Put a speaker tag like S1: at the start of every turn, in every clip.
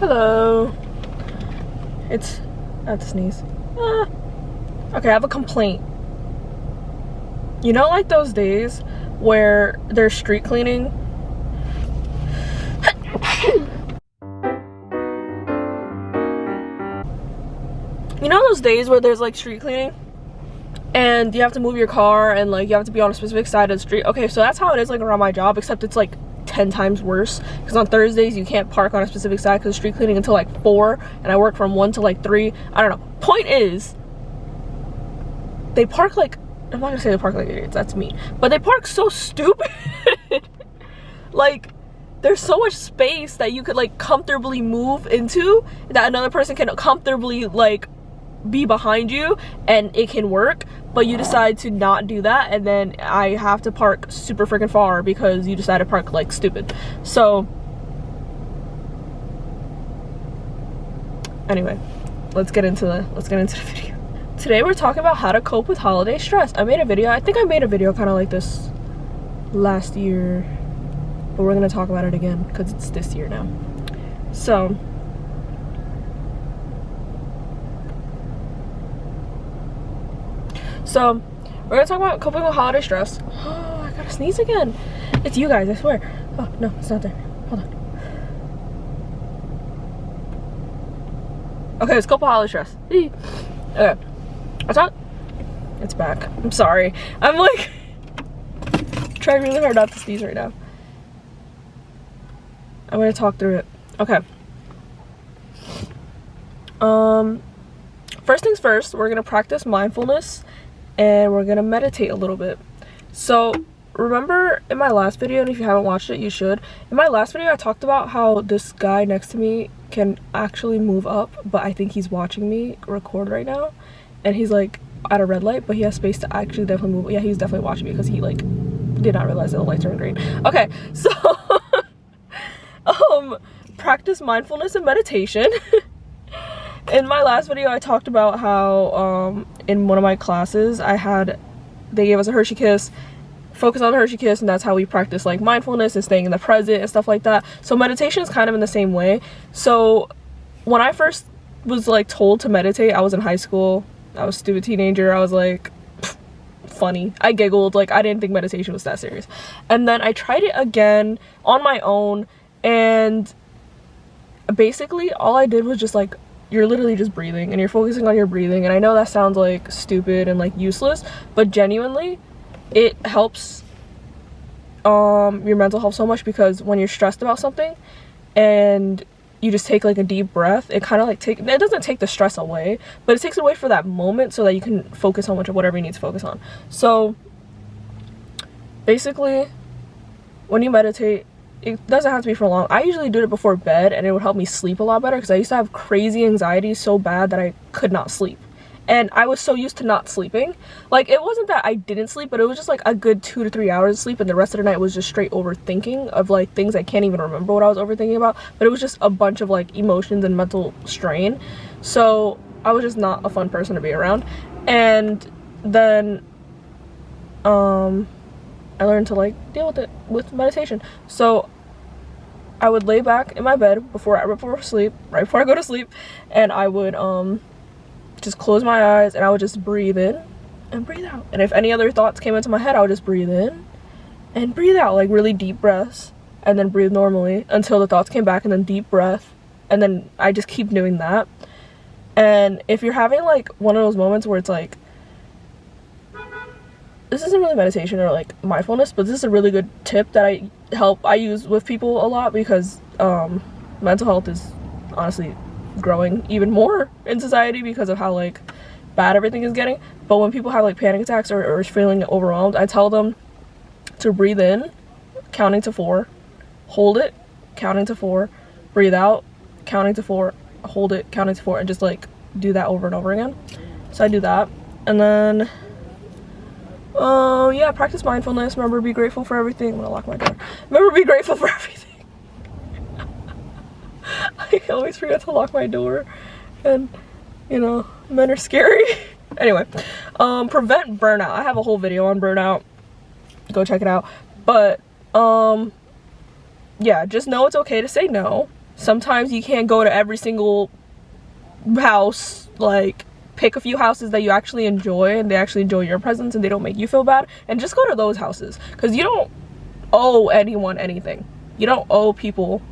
S1: Hello. I have to sneeze. Okay, I have a complaint. You know, like those days where there's street cleaning? You know those days where there's like street cleaning and you have to move your car and like you have to be on a specific side of the street? Okay, so that's how it is like around my job, except it's like 10 times worse because on Thursdays you can't park on a specific side because street cleaning until like 4 and I work from 1 to like 3. I don't know. Point is, they park like, I'm not gonna say they park like idiots, that's me, but they park so stupid. Like, there's so much space that you could like comfortably move into that another person can comfortably like be behind you and it can work, but you decide to not do that, and then I have to park super freaking far because you decided to park like stupid. So anyway, let's get into the video. Today we're talking about how to cope with holiday stress. I think I made a video kind of like this last year, but we're gonna talk about it again because it's this year now. So we're gonna talk about coping with holiday stress. Oh, I gotta sneeze again. It's you guys, I swear. Oh no, it's not there. Hold on. Okay, let's cope with holiday stress. Okay. It's back. I'm sorry. I'm like trying really hard not to sneeze right now. I'm gonna talk through it. Okay. First things first, we're gonna practice mindfulness and we're gonna meditate a little bit. So remember in my last video, and if you haven't watched it, you should. In my last video, I talked about how this guy next to me can actually move up, but I think he's watching me record right now, and he's like at a red light, but he has space to actually definitely move. Yeah, he's definitely watching me because he like did not realize that the lights turned green. Okay, so practice mindfulness and meditation. In my last video, I talked about how in one of my classes they gave us a Hershey Kiss, focus on the Hershey Kiss, and that's how we practice like mindfulness and staying in the present and stuff like that. So meditation is kind of in the same way. So when I first was like told to meditate, I was in high school. I was a stupid teenager. I was like, funny. I giggled. Like, I didn't think meditation was that serious. And then I tried it again on my own, and basically all I did was just like, you're literally just breathing and you're focusing on your breathing. And I know that sounds like stupid and like useless, but genuinely it helps your mental health so much, because when you're stressed about something and you just take like a deep breath, it kind of like it doesn't take the stress away, but it takes it away for that moment so that you can focus on whatever you need to focus on. So basically when you meditate, it doesn't have to be for long. I usually do it before bed, and it would help me sleep a lot better because I used to have crazy anxiety so bad that I could not sleep. And I was so used to not sleeping. Like, it wasn't that I didn't sleep, but it was just like a good 2 to 3 hours of sleep, and the rest of the night was just straight overthinking of like things I can't even remember what I was overthinking about, but it was just a bunch of like emotions and mental strain. So I was just not a fun person to be around. And then I learned to like deal with it with meditation. So I would lay back in my bed right before I go to sleep, and I would just close my eyes, and I would just breathe in and breathe out. And if any other thoughts came into my head, I would just breathe in and breathe out, like really deep breaths, and then breathe normally until the thoughts came back, and then deep breath, and then I just keep doing that. And if you're having like one of those moments where it's like, this isn't really meditation or like mindfulness, but this is a really good tip that I use with people a lot, because mental health is honestly growing even more in society because of how like bad everything is getting. But when people have like panic attacks or feeling overwhelmed, I tell them to breathe in, counting to 4, hold it, counting to 4, breathe out, counting to 4, hold it, counting to 4, and just like do that over and over again. So I do that. And then yeah, practice mindfulness. Remember, be grateful for everything. I'm gonna lock my door. Remember, be grateful for everything. I always forget to lock my door, and you know, men are scary. Anyway, prevent burnout. I have a whole video on burnout. Go check it out. But yeah, just know it's okay to say no. Sometimes you can't go to every single house. Like, pick a few houses that you actually enjoy and they actually enjoy your presence and they don't make you feel bad, and just go to those houses, because you don't owe anyone anything. You don't owe people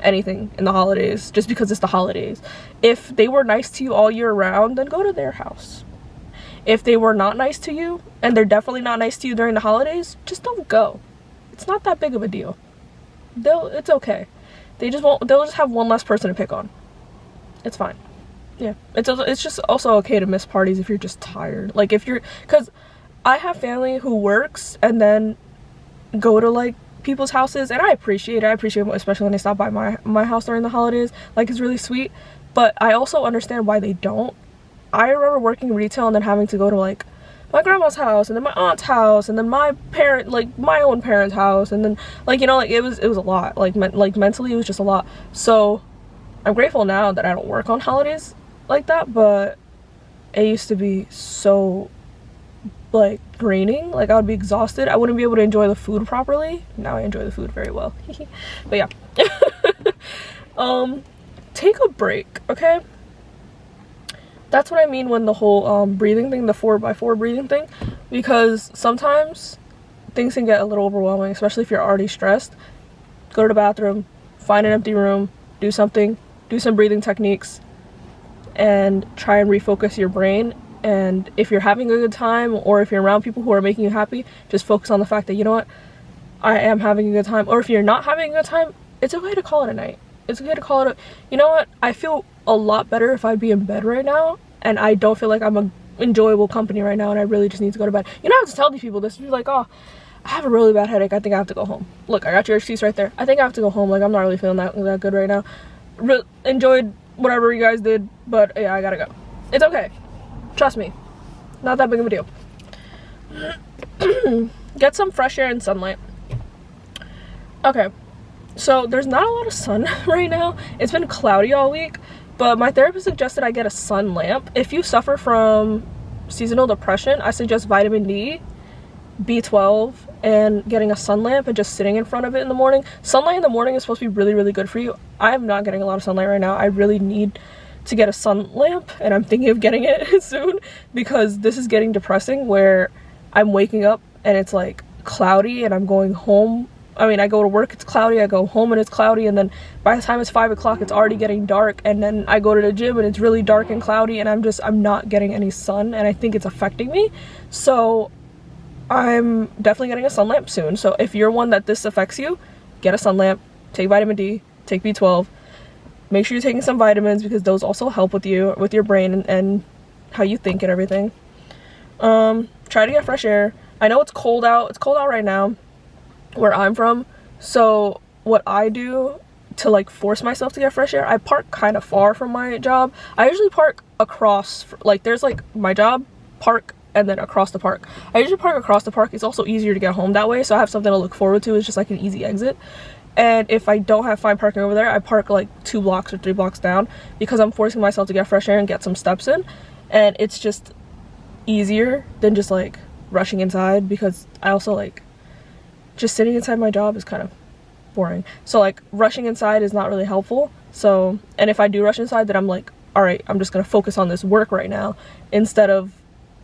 S1: anything in the holidays just because it's the holidays. If they were nice to you all year round, then go to their house. If they were not nice to you, and they're definitely not nice to you during the holidays, just don't go. It's not that big of a deal. It's okay. They'll just have one less person to pick on. It's fine. Yeah, it's just also okay to miss parties if you're just tired. Like, because I have family who works and then go to like people's houses, and I appreciate it, especially when they stop by my house during the holidays. Like, it's really sweet, but I also understand why they don't. I remember working retail and then having to go to like my grandma's house and then my aunt's house and then my own parents' house, and then like, you know, like it was a lot. Like mentally it was just a lot. So I'm grateful now that I don't work on holidays like that, but it used to be so like draining. Like, I would be exhausted. I wouldn't be able to enjoy the food properly. Now I enjoy the food very well. But yeah. Take a break, okay? That's what I mean when the whole breathing thing, the 4x4 breathing thing, because sometimes things can get a little overwhelming, especially if you're already stressed. Go to the bathroom, find an empty room, do something, do some breathing techniques, and try and refocus your brain. And if you're having a good time, or if you're around people who are making you happy, just focus on the fact that, you know what, I am having a good time. Or if you're not having a good time, it's okay to call it a night. It's okay to call it you know what, I feel a lot better if I'd be in bed right now, and I don't feel like I'm a enjoyable company right now, and I really just need to go to bed. You don't have to tell these people this. You're like, oh, I have a really bad headache, I think I have to go home. Look, I got your excuse right there. I think I have to go home. Like, I'm not really feeling that good right now. Enjoyed whatever you guys did, but yeah, I gotta go. It's okay. Trust me. Not that big of a deal. Get some fresh air and sunlight. Okay. So there's not a lot of sun right now. It's been cloudy all week, but my therapist suggested I get a sun lamp. If you suffer from seasonal depression, I suggest vitamin D, B12, and getting a sun lamp and just sitting in front of it in the morning. Sunlight in the morning is supposed to be really, really good for you. I am not getting a lot of sunlight right now. I really need to get a sun lamp, and I'm thinking of getting it soon, because this is getting depressing where I'm waking up and it's like cloudy, and I'm going home. I mean, I go to work, it's cloudy, I go home and it's cloudy, and then by the time it's 5 o'clock, it's already getting dark, and then I go to the gym and it's really dark and cloudy, and I'm not getting any sun, and I think it's affecting me. So I'm definitely getting a sun lamp soon. So if you're one that this affects you, get a sun lamp, take vitamin D, take B12, make sure you're taking some vitamins, because those also help with your brain and how you think and everything. Try to get fresh air. I know it's cold out. It's cold out right now where I'm from. So what I do to like force myself to get fresh air, I park kind of far from my job. I usually park across, like there's like my job, park, and then across the park. I usually park across the park. It's also easier to get home that way, so I have something to look forward to. It's just like an easy exit. And if I don't have fine parking over there, I park like 2 blocks or 3 blocks down, because I'm forcing myself to get fresh air and get some steps in. And it's just easier than just like rushing inside, because I also like just sitting inside my job is kind of boring. So like rushing inside is not really helpful. So, and if I do rush inside, then I'm like, all right, I'm just gonna focus on this work right now, instead of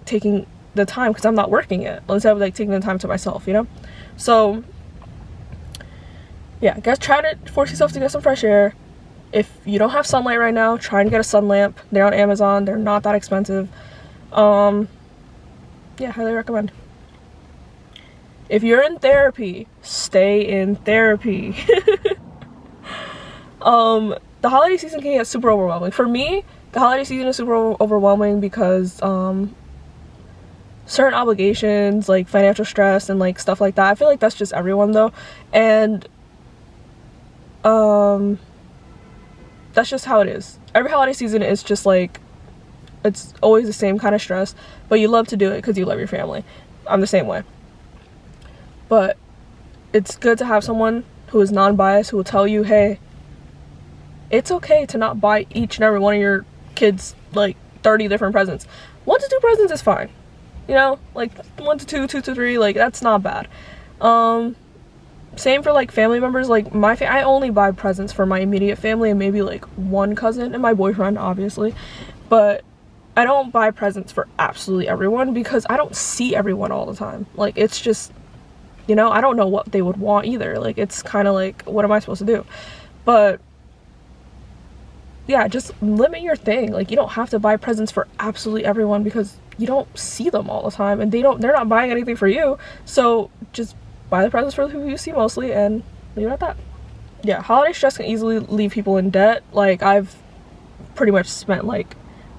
S1: taking the time, because I'm not working it, instead of like taking the time to myself, you know? So yeah, guys, try to force yourself to get some fresh air. If you don't have sunlight right now, try and get a sun lamp. They're on Amazon. They're not that expensive. Yeah, highly recommend. If you're in therapy, stay in therapy. The holiday season can get super overwhelming. For me, the holiday season is super overwhelming because certain obligations, like financial stress and like stuff like that. I feel like that's just everyone though. And that's just how it is. Every holiday season is just like, it's always the same kind of stress, but you love to do it because you love your family. I'm the same way. But it's good to have someone who is non-biased, who will tell you, hey, it's okay to not buy each and every one of your kids like 30 different presents. 1 to 2 presents is fine. You know, like 1 to 2, 2 to 3, like that's not bad. Same for like family members. Like I only buy presents for my immediate family and maybe like one cousin and my boyfriend, obviously, but I don't buy presents for absolutely everyone because I don't see everyone all the time. Like, it's just, you know, I don't know what they would want either. Like, it's kind of like, what am I supposed to do? But yeah, just limit your thing. Like, you don't have to buy presents for absolutely everyone because you don't see them all the time and they're not buying anything for you. So just buy the presents for who you see mostly and leave it at that. Yeah, holiday stress can easily leave people in debt. Like, I've pretty much spent like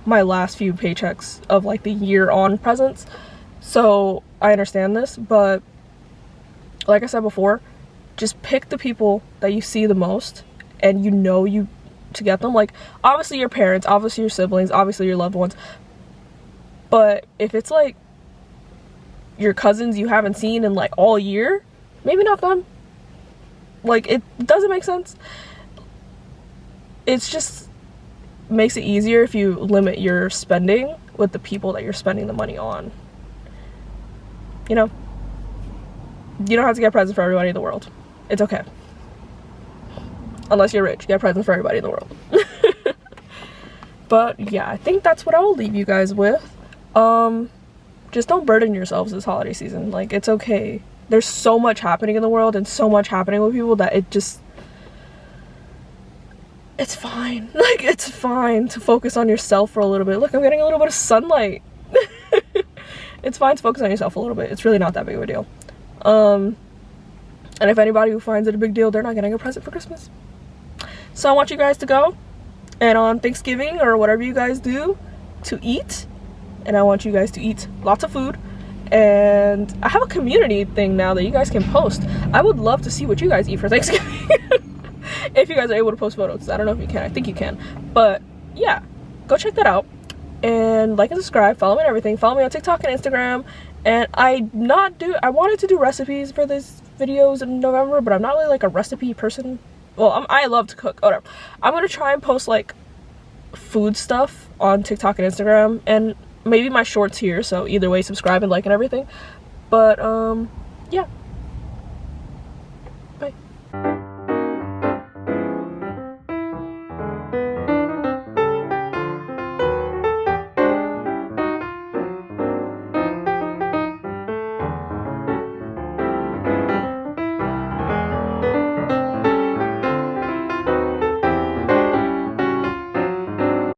S1: my last few paychecks of like the year on presents, so I understand this. But like I said before, just pick the people that you see the most and you know you to get them. Like, obviously your parents, obviously your siblings, obviously your loved ones, but if it's like your cousins you haven't seen in like all year, maybe not them. Like, it doesn't make sense. It's just makes it easier if you limit your spending with the people that you're spending the money on. You know, you don't have to get presents for everybody in the world. It's okay. Unless you're rich, get presents for everybody in the world. But yeah, I think that's what I will leave you guys with. Just don't burden yourselves this holiday season. Like, it's okay. There's so much happening in the world and so much happening with people that it's fine. Like, it's fine to focus on yourself for a little bit. Look, I'm getting a little bit of sunlight. It's fine to focus on yourself a little bit. It's really not that big of a deal. And if anybody who finds it a big deal, they're not getting a present for Christmas. So I want you guys to go and on Thanksgiving or whatever you guys do to eat. And I want you guys to eat lots of food. And I have a community thing now that you guys can post. I would love to see what you guys eat for Thanksgiving. If you guys are able to post photos. I don't know if you can. I think you can. But yeah, go check that out. And like and subscribe. Follow me on everything. Follow me on TikTok and Instagram. And I wanted to do recipes for these videos in November, but I'm not really like a recipe person. Well, I love to cook. Whatever. I'm going to try and post like food stuff on TikTok and Instagram. And maybe my shorts here. So either way, subscribe and like and everything. But yeah.